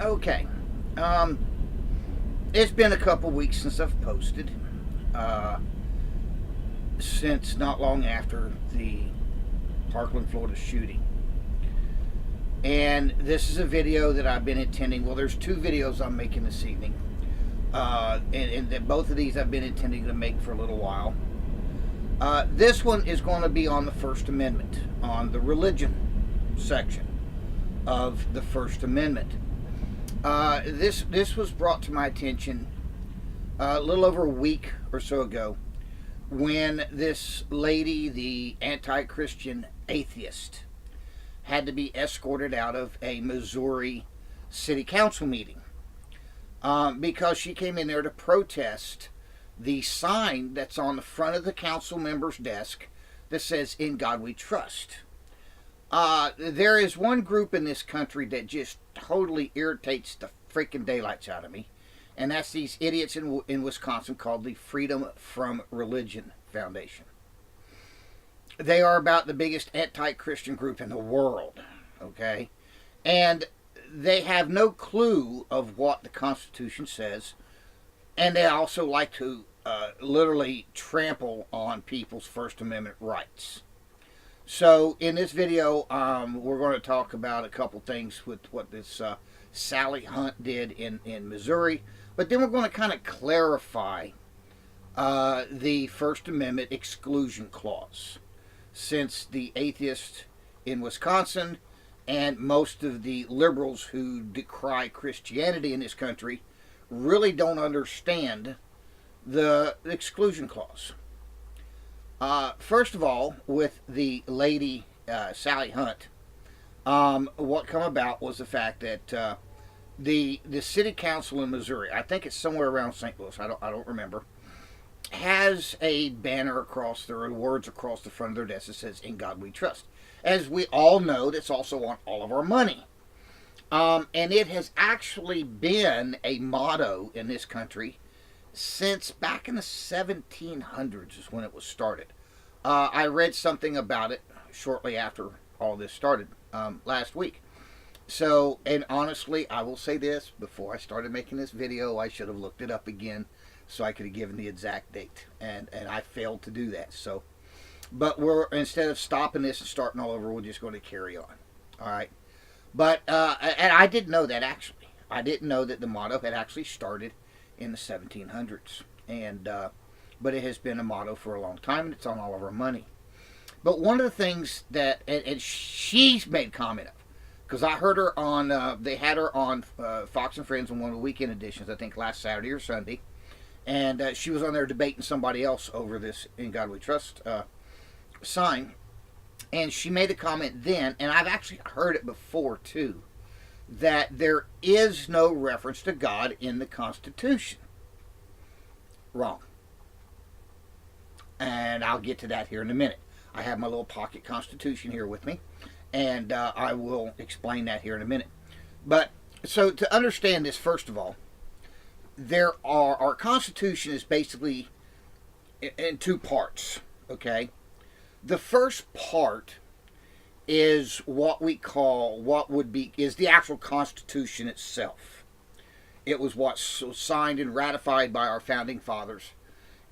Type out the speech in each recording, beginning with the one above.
Okay. Um, it's been a couple weeks since I've posted. Uh, since not long after the Parkland, Florida shooting. And this is a video that I've been intending. Well, there's two videos I'm making this evening. And both of these I've been intending to make for a little while. This one is going to be on the First Amendment, on the religion section of the First Amendment. This was brought to my attention a little over a week or so ago when this lady, the anti-Christian atheist, had to be escorted out of a Missouri city council meeting because she came in there to protest the sign that's on the front of the council member's desk that says, "In God We Trust." There is one group in this country that just totally irritates the freaking daylights out of me, and that's these idiots in Wisconsin called the Freedom from Religion Foundation. They are about the biggest anti-Christian group in the world, okay? And they have no clue of what the Constitution says, and they also like to literally trample on people's First Amendment rights. So in this video, we're going to talk about a couple things with what this Sally Hunt did in Missouri, but then we're going to kind of clarify the First Amendment exclusion clause, since the atheists in Wisconsin and most of the liberals who decry Christianity in this country really don't understand the exclusion clause. First of all, with the lady Sally Hunt, what come about was the fact that the city council in Missouri, I think it's somewhere around St. Louis, I don't remember, has a banner across their words across the front of their desk that says, "In God We Trust." As we all know, that's also on all of our money. And it has actually been a motto in this country since back in the 1700s is when it was started. I read something about it shortly after all this started last week. So, and honestly, I will say this, before I started making this video, I should have looked it up again so I could have given the exact date. And I failed to do that. So, but instead of stopping this and starting all over, we're just going to carry on. All right. But, and I didn't know that actually. I didn't know that the motto had actually started in the 1700s. And, but it has been a motto for a long time, and it's on all of our money. But one of the things that, and she's made comment of, because I heard her on, they had her on Fox and Friends on one of the weekend editions, I think last Saturday or Sunday, and she was on there debating somebody else over this "In God We Trust" sign, and she made a comment then, and I've actually heard it before too, that there is no reference to God in the Constitution. Wrong. And I'll get to that here in a minute. I have my little pocket Constitution here with me, and I will explain that here in a minute. But so to understand this, first of all, our Constitution is basically in two parts. Okay, the first part is what we call is the actual Constitution itself. It was what's signed and ratified by our founding fathers.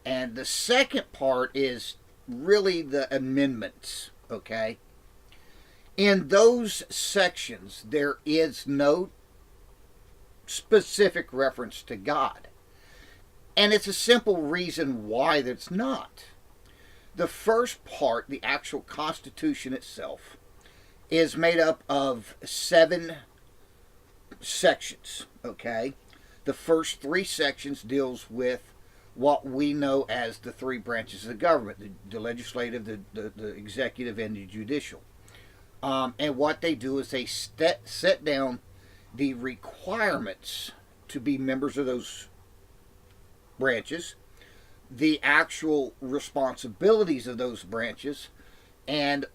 And the second part is really the amendments, okay? In those sections, there is no specific reference to God. And it's a simple reason why that's not. The first part, the actual Constitution itself, is made up of 7 sections, okay? The first 3 sections deals with what we know as the 3 branches of the government, the legislative, the executive, and the judicial. And what they do is they set down the requirements to be members of those branches, the actual responsibilities of those branches, and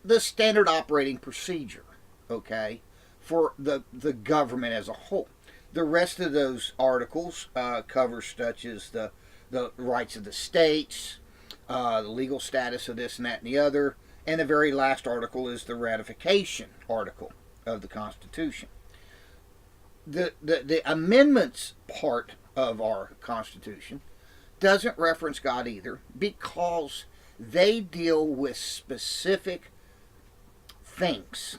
the standard operating procedure, okay, for the government as a whole. The rest of those articles cover such as the rights of the states, the legal status of this and that and the other, and the very last article is the ratification article of the Constitution. the amendments part of our Constitution doesn't reference God either, because they deal with specific things,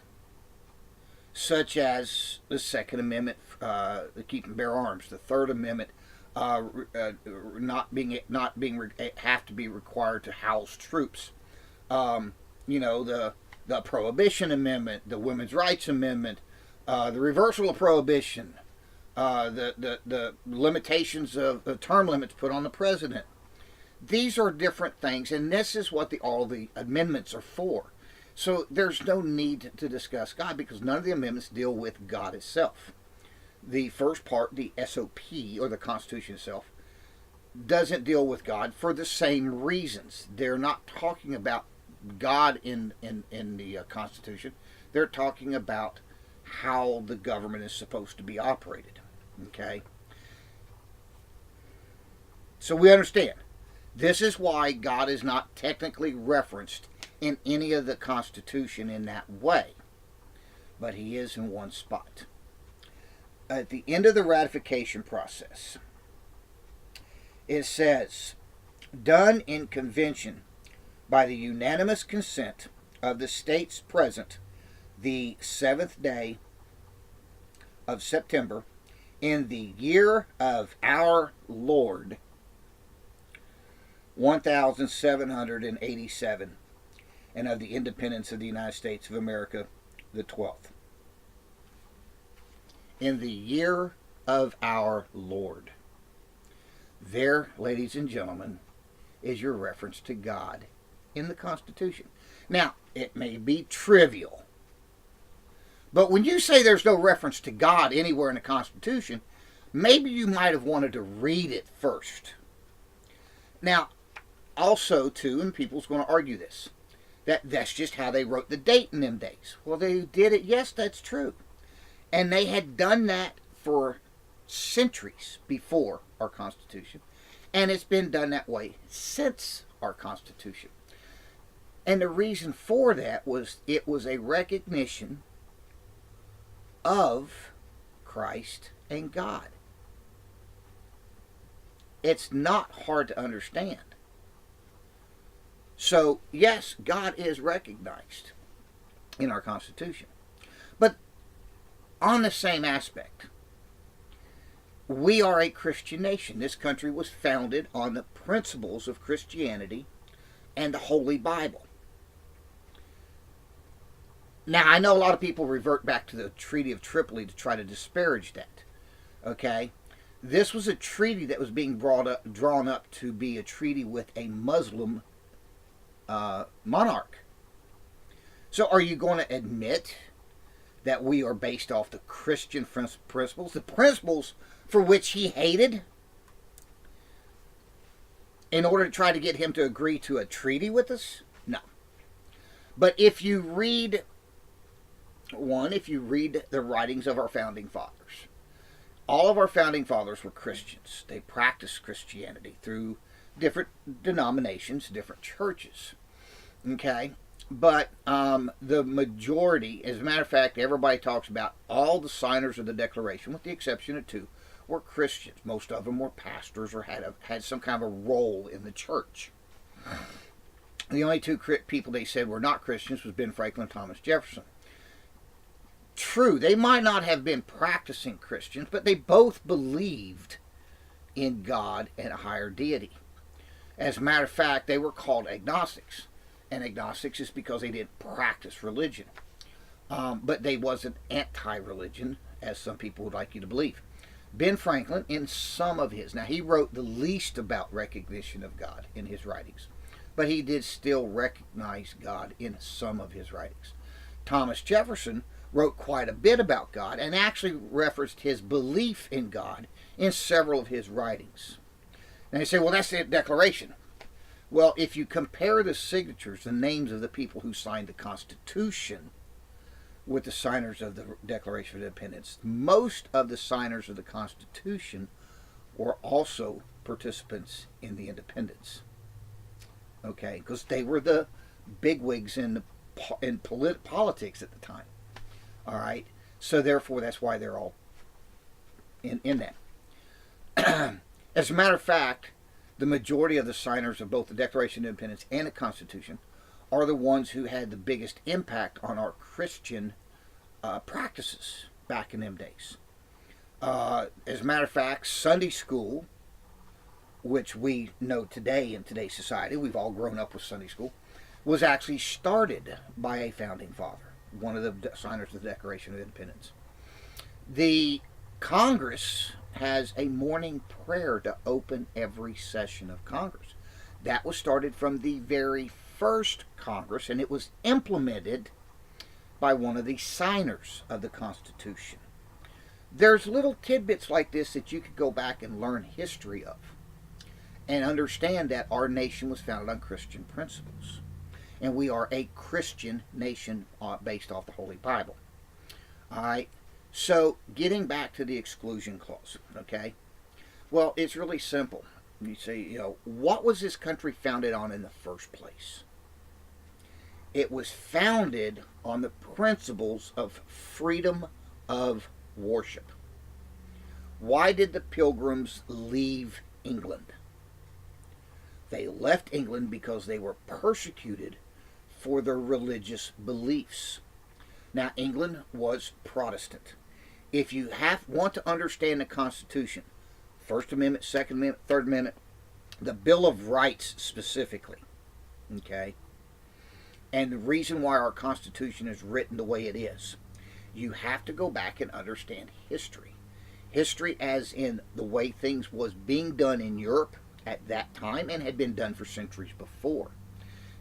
such as the Second Amendment, the keep and bear arms, the Third Amendment, not being have to be required to house troops. The Prohibition Amendment, the Women's Rights Amendment, the reversal of prohibition, the limitations of the term limits put on the president. These are different things, and this is what all the amendments are for. So there's no need to discuss God, because none of the amendments deal with God itself. The first part, the SOP, or the Constitution itself, doesn't deal with God for the same reasons. They're not talking about God in the Constitution. They're talking about how the government is supposed to be operated. Okay? So we understand. This is why God is not technically referenced in any of the Constitution in that way. But he is in one spot. At the end of the ratification process, it says, done in convention by the unanimous consent of the states present the 7th day of September in the year of our Lord 1787, and of the independence of the United States of America the 12th. In the year of our Lord. There, ladies and gentlemen, is your reference to God in the Constitution. Now, it may be trivial, but when you say there's no reference to God anywhere in the Constitution, maybe you might have wanted to read it first. Now, also, too, and people's going to argue this, that's just how they wrote the date in them days. Well, they did it. Yes, that's true. And they had done that for centuries before our Constitution. And it's been done that way since our Constitution. And the reason for that was it was a recognition of Christ and God. It's not hard to understand. So, yes, God is recognized in our Constitution. But on the same aspect, we are a Christian nation. This country was founded on the principles of Christianity and the Holy Bible. Now, I know a lot of people revert back to the Treaty of Tripoli to try to disparage that. Okay? This was a treaty that was being drawn up to be a treaty with a Muslim monarch. So are you going to admit that we are based off the Christian principles, the principles for which he hated, in order to try to get him to agree to a treaty with us? No. But if you read the writings of our founding fathers, all of our founding fathers were Christians. They practiced Christianity through different denominations, different churches. Okay? But the majority, as a matter of fact, everybody talks about all the signers of the Declaration, with the exception of 2, were Christians. Most of them were pastors or had some kind of a role in the church. The only 2 people they said were not Christians was Ben Franklin and Thomas Jefferson. True, they might not have been practicing Christians, but they both believed in God and a higher deity. As a matter of fact, they were called agnostics. And agnostics is because they didn't practice religion. But they wasn't anti-religion, as some people would like you to believe. Ben Franklin, in some of his, now he wrote the least about recognition of God in his writings, but he did still recognize God in some of his writings. Thomas Jefferson wrote quite a bit about God and actually referenced his belief in God in several of his writings. And they say, well, that's the Declaration. Well, if you compare the signatures, the names of the people who signed the Constitution with the signers of the Declaration of Independence, most of the signers of the Constitution were also participants in the independence. Okay, because they were the bigwigs in politics at the time. All right, so therefore that's why they're all in that. As a matter of fact, the majority of the signers of both the Declaration of Independence and the Constitution are the ones who had the biggest impact on our Christian practices back in them days. As a matter of fact, Sunday school, which we know today in today's society, we've all grown up with Sunday school, was actually started by a founding father, one of the signers of the Declaration of Independence. The Congress has a morning prayer to open every session of Congress. That was started from the very first Congress, and it was implemented by one of the signers of the Constitution. There's little tidbits like this that you could go back and learn history of and understand that our nation was founded on Christian principles. And we are a Christian nation based off the Holy Bible. All right. So, getting back to the exclusion clause, okay? Well, it's really simple. You say, what was this country founded on in the first place? It was founded on the principles of freedom of worship. Why did the Pilgrims leave England? They left England because they were persecuted for their religious beliefs. Now, England was Protestant. If you want to understand the Constitution, First Amendment, Second Amendment, Third Amendment, the Bill of Rights specifically, okay, and the reason why our Constitution is written the way it is, you have to go back and understand history. History as in the way things was being done in Europe at that time and had been done for centuries before.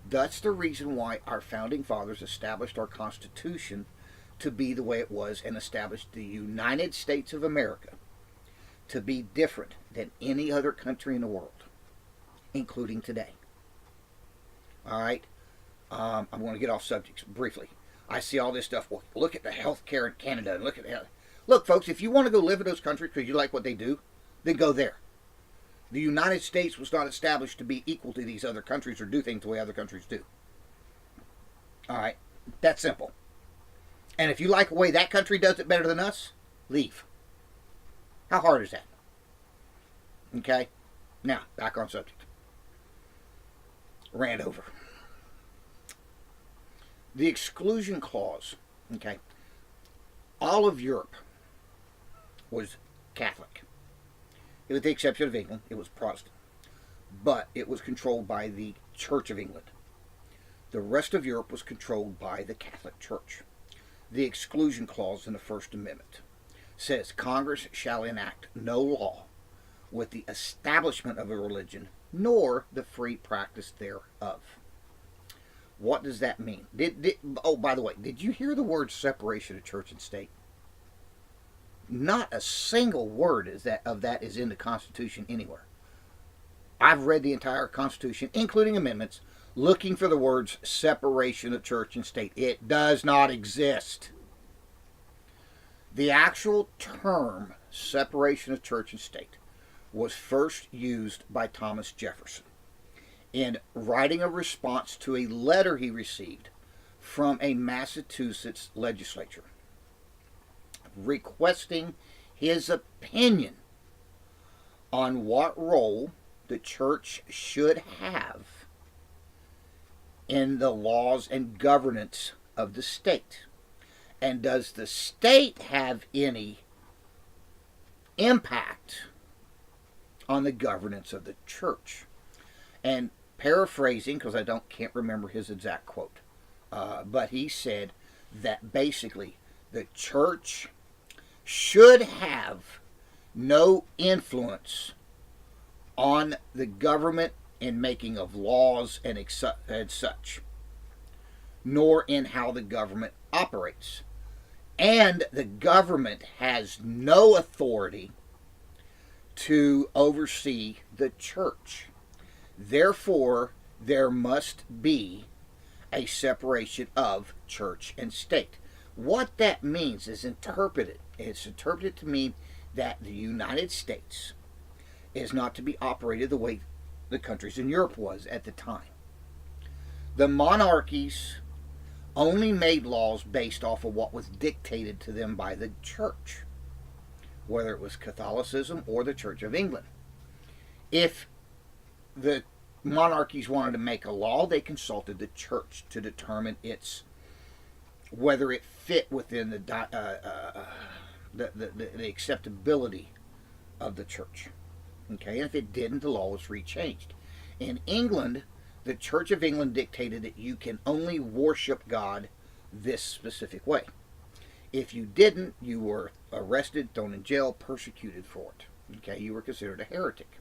That's the reason why our founding fathers established our Constitution to be the way it was and established the United States of America to be different than any other country in the world, including today. All right? I'm going to get off subjects briefly. I see all this stuff. Well, look at the health care in Canada. And look, folks, if you want to go live in those countries because you like what they do, then go there. The United States was not established to be equal to these other countries or do things the way other countries do. All right? That's simple. And if you like the way that country does it better than us, leave. How hard is that? Okay? Now, back on subject. Ran over. The exclusion clause, okay? All of Europe was Catholic. With the exception of England, it was Protestant. But it was controlled by the Church of England. The rest of Europe was controlled by the Catholic Church. The exclusion clause in the First Amendment says Congress shall enact no law with the establishment of a religion, nor the free practice thereof. What does that mean? Oh, by the way, did you hear the word separation of church and state? Not a single word of that is in the Constitution anywhere. I've read the entire Constitution, including amendments, looking for the words separation of church and state. It does not exist. The actual term separation of church and state was first used by Thomas Jefferson in writing a response to a letter he received from a Massachusetts legislature requesting his opinion on what role the church should have in the laws and governance of the state. And does the state have any impact on the governance of the church? And paraphrasing, because I can't remember his exact quote, but he said that basically the church should have no influence on the government in making of laws and such, nor in how the government operates. And the government has no authority to oversee the church. Therefore, there must be a separation of church and state. What that means is interpreted. It's interpreted to mean that the United States is not to be operated the way the countries in Europe was at the time. The monarchies only made laws based off of what was dictated to them by the church. whether it was Catholicism or the Church of England. If the monarchies wanted to make a law, they consulted the church to determine whether it fit within the acceptability of the church. Okay, and if it didn't, the law was rechanged. In England, the Church of England dictated that you can only worship God this specific way. If you didn't, you were arrested, thrown in jail, persecuted for it. Okay, you were considered a heretic.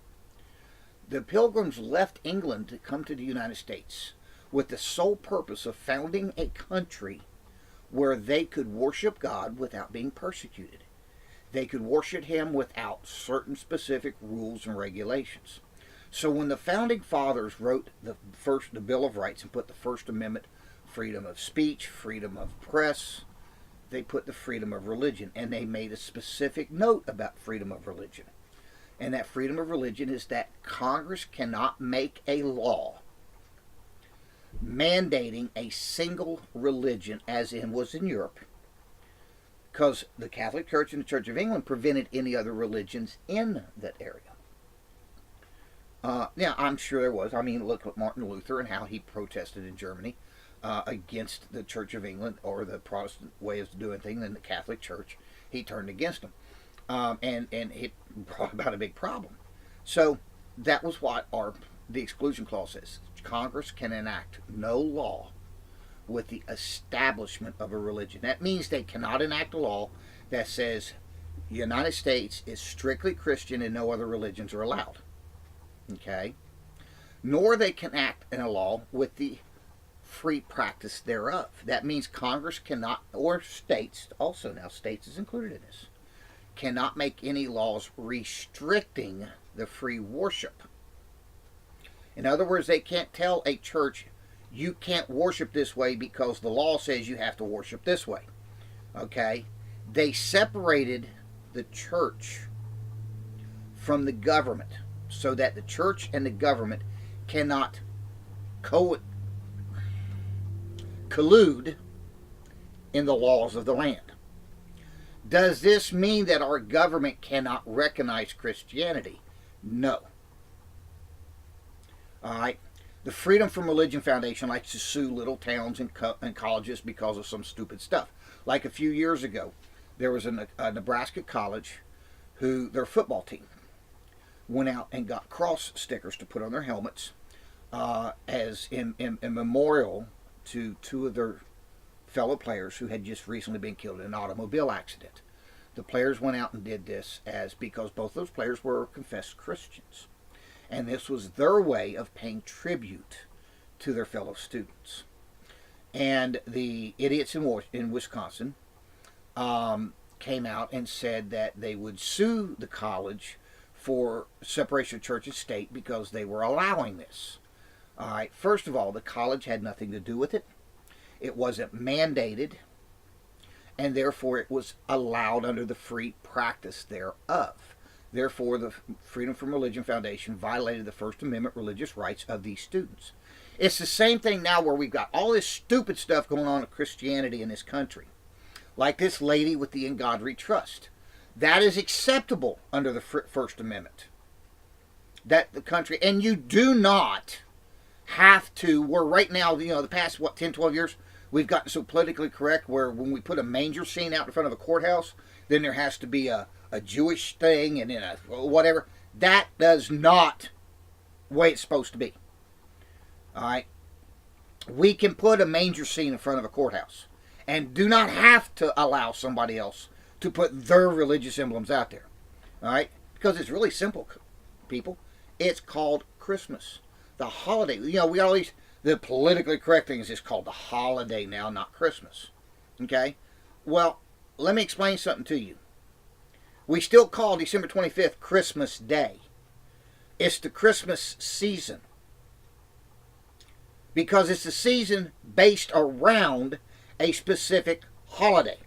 The Pilgrims left England to come to the United States with the sole purpose of founding a country where they could worship God without being persecuted. They could worship Him without certain specific rules and regulations. So when the Founding Fathers wrote the Bill of Rights and put the First Amendment, freedom of speech, freedom of press, they put the freedom of religion, and they made a specific note about freedom of religion. And that freedom of religion is that Congress cannot make a law mandating a single religion, as was in Europe, because the Catholic Church and the Church of England prevented any other religions in that area. Now, I'm sure there was. I mean, look at Martin Luther and how he protested in Germany against the Church of England, or the Protestant way of doing things, and the Catholic Church. He turned against them. And it brought about a big problem. So that was what the exclusion clause says. Congress can enact no law with the establishment of a religion. That means they cannot enact a law that says the United States is strictly Christian and no other religions are allowed. Okay? Nor they can act in a law with the free practice thereof. That means Congress cannot, or states also, now states is included in this, cannot make any laws restricting the free worship. In other words, they can't tell a church, you can't worship this way because the law says you have to worship this way. Okay? They separated the church from the government so that the church and the government cannot collude in the laws of the land. Does this mean that our government cannot recognize Christianity? No. All right. The Freedom from Religion Foundation likes to sue little towns and colleges because of some stupid stuff. Like a few years ago, there was a Nebraska college who, their football team, went out and got cross stickers to put on their helmets as in memorial to two of their fellow players who had just recently been killed in an automobile accident. The players went out and did this because both those players were confessed Christians. And this was their way of paying tribute to their fellow students. And the idiots in Wisconsin came out and said that they would sue the college for separation of church and state because they were allowing this. All right. First of all, the college had nothing to do with it. It wasn't mandated, and therefore it was allowed under the free practice thereof. Therefore, the Freedom from Religion Foundation violated the First Amendment religious rights of these students. It's the same thing now where we've got all this stupid stuff going on with Christianity in this country. Like this lady with the In God We Trust. That is acceptable under the First Amendment. That the country, and you do not have to, where right now, the past, 10, 12 years, we've gotten so politically correct where when we put a manger scene out in front of a courthouse, then there has to be a Jewish thing and then a whatever. That does not the way it's supposed to be. All right? We can put a manger scene in front of a courthouse and do not have to allow somebody else to put their religious emblems out there. All right? Because it's really simple, people. It's called Christmas. The holiday. We got all these, the politically correct thing is just called the holiday now, not Christmas. Okay? Well, let me explain something to you. We still call December 25th Christmas Day. It's the Christmas season. Because it's a season based around a specific holiday.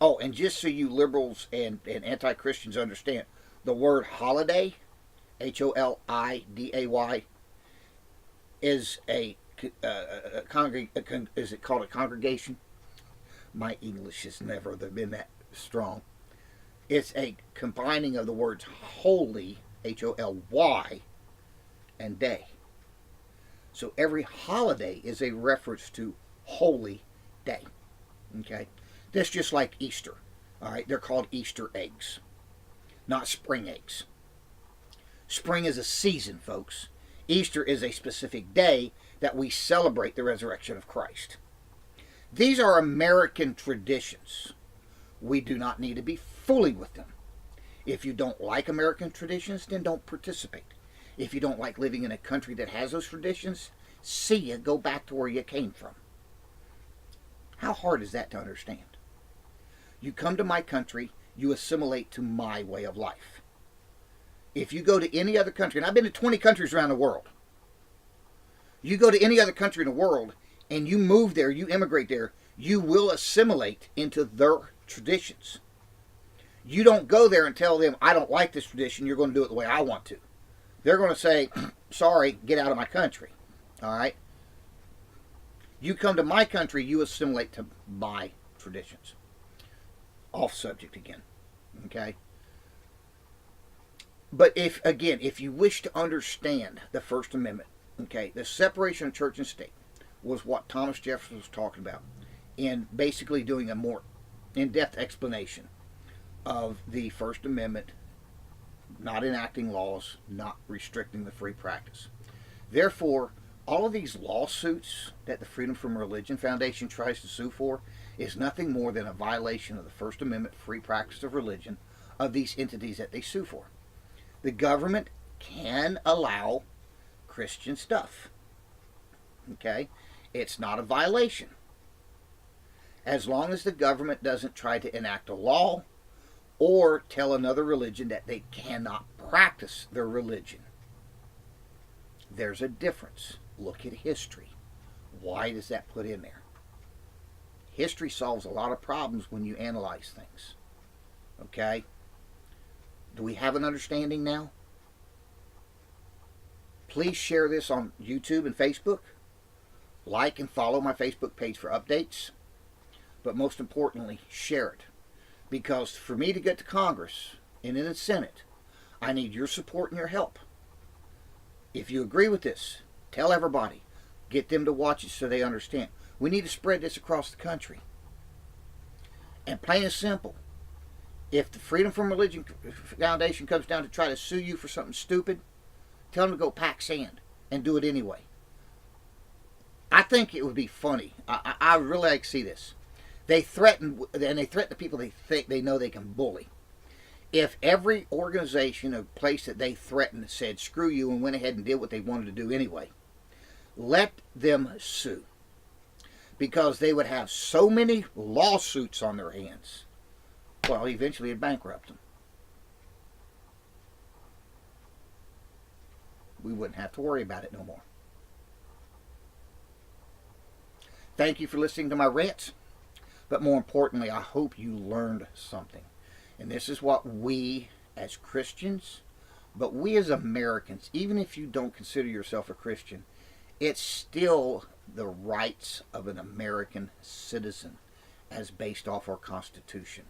Oh, and just so you liberals and anti-Christians understand, the word holiday, Holiday, is is it called a congregation? My English has never been that strong. It's a combining of the words holy, Holy, and day. So every holiday is a reference to holy day. Okay? That's just like Easter. All right? They're called Easter eggs, not spring eggs. Spring is a season, folks. Easter is a specific day that we celebrate the resurrection of Christ. These are American traditions. We do not need to be fooling with them. If you don't like American traditions, then don't participate. If you don't like living in a country that has those traditions, see ya, go back to where you came from. How hard is that to understand? You come to my country, you assimilate to my way of life. If you go to any other country, and I've been to 20 countries around the world, you go to any other country in the world and you move there, you immigrate there, you will assimilate into their traditions. You don't go there and tell them, I don't like this tradition, you're going to do it the way I want to. They're going to say, sorry, get out of my country. All right? You come to my country, you assimilate to my traditions. Off subject again. Okay? But if you wish to understand the First Amendment, okay, the separation of church and state was what Thomas Jefferson was talking about in basically doing a more in-depth explanation of the First Amendment, not enacting laws, not restricting the free practice. Therefore, all of these lawsuits that the Freedom from Religion Foundation tries to sue for is nothing more than a violation of the First Amendment free practice of religion of these entities that they sue for. The government can allow Christian stuff. Okay? It's not a violation. As long as the government doesn't try to enact a law or tell another religion that they cannot practice their religion. There's a difference. Look at history. Why does that put in there? History solves a lot of problems when you analyze things. Okay? Do we have an understanding now? Please share this on YouTube and Facebook. Like and follow my Facebook page for updates. But most importantly, share it. Because for me to get to Congress and in the Senate, I need your support and your help. If you agree with this, tell everybody. Get them to watch it so they understand. We need to spread this across the country. And plain and simple, if the Freedom from Religion Foundation comes down to try to sue you for something stupid, tell them to go pack sand and do it anyway. I think it would be funny. I really like to see this. They threaten the people they think they know they can bully. If every organization or place that they threatened said screw you and went ahead and did what they wanted to do anyway, let them sue. Because they would have so many lawsuits on their hands. Well, eventually it'd bankrupt them. We wouldn't have to worry about it no more. Thank you for listening to my rants. But more importantly, I hope you learned something. And this is what we as Christians, but we as Americans, even if you don't consider yourself a Christian, it's still the rights of an American citizen as based off our Constitution.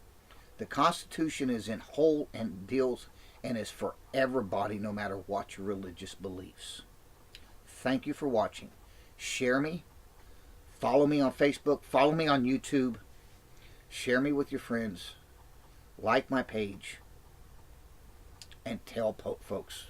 The Constitution is in whole and deals and is for everybody, no matter what your religious beliefs. Thank you for watching. Share me. Follow me on Facebook. Follow me on YouTube. Share me with your friends. Like my page. And tell folks